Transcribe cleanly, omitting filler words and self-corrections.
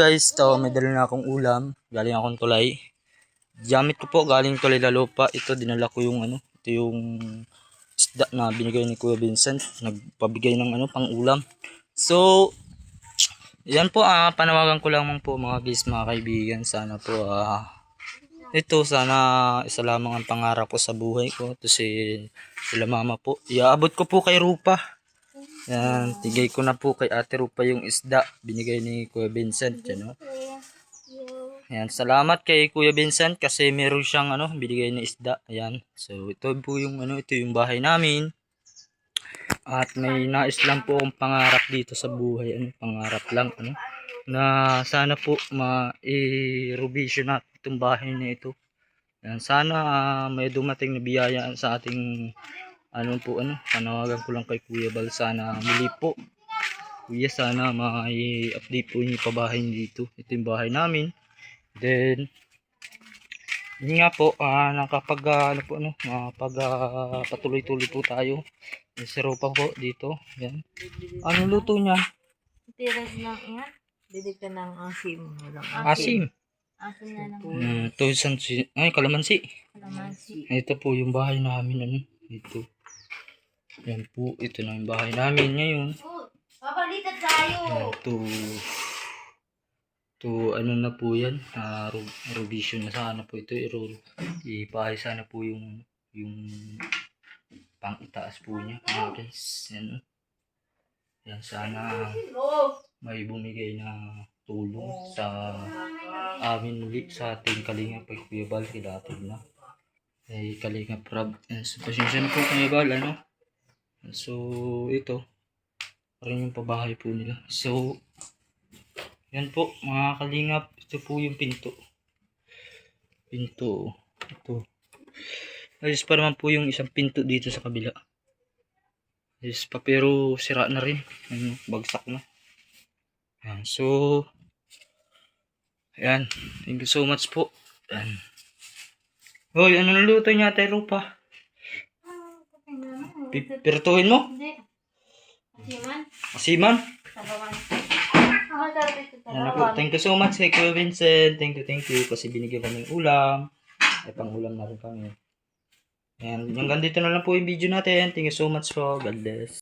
guys, ito may dala na akong ulam. Galing akong tulay. Gamit ko po galing tulay la lupa. Ito dinala ko yung ito yung isda na binigay ni Kuya Vincent. Nagpabigay ng pang ulam. So, yan po panawagan ko lamang po mga guys, mga kaibigan. Sana po ito sana isa lamang ang pangarap ko sa buhay ko. Ito sila mama po. Iaabot ko po kay Rupa. Yan, tigay ko na po kay Ate Rupa yung isda binigay ni Kuya Vincent, Ayan, salamat kay Kuya Vincent kasi meron siyang binigay na isda. Ayan. So ito po yung ito yung bahay namin. At may nais lang po akong pangarap dito sa buhay, pangarap lang na sana po ma-revision natin itong bahay na ito. Ayan, sana may dumating na biyaya sa ating panawagan ko lang kay Kuya Bal, sana muli po Kuya, sana may-update po niyo pa bahay dito. Ito yung bahay namin. Then yun nga po, nakapag patuloy-tuloy po tayo. Siro pa po dito. Yan. Ano luto niya? Tiras lang yan. Didikta ng asim. Asim. Asim na lang. Ito kalamansi. Kalamansi. Ito po yung bahay namin. Ito. Yan po, ito na yung bahay namin ngayon. Papalitan tayo. To na po yan, revision na sana po ito, ipahay sana po yung pang itaas po niya mga guys. Yan sana may bumigay na tulong sa amin muli sa ating Kalingap kay Kuya Bal, kilatid na ay Kalingap Rab. So, pasensya na po Kuya Bal, so ito rin yung pabahay po nila. So yan po mga Kalingap, ito po yung pinto. Ito. Ayos pa naman po yung isang pinto dito sa kabila. Ayos pa pero sira na rin. Bagsak na. Yan. So, ayan. Thank you so much po. Ayan. Hoy, ano naluto niya Ate Rupa? Pirtuhin mo? Hindi. Asiman? Asiman? Sabawan. Thank you so much kay Kuya Vincent. Thank you kasi binigyan kami ng ulam. Ay pang ulam na rin kami. Ayan, hanggang dito na lang po yung video natin. Thank you so much po. God bless.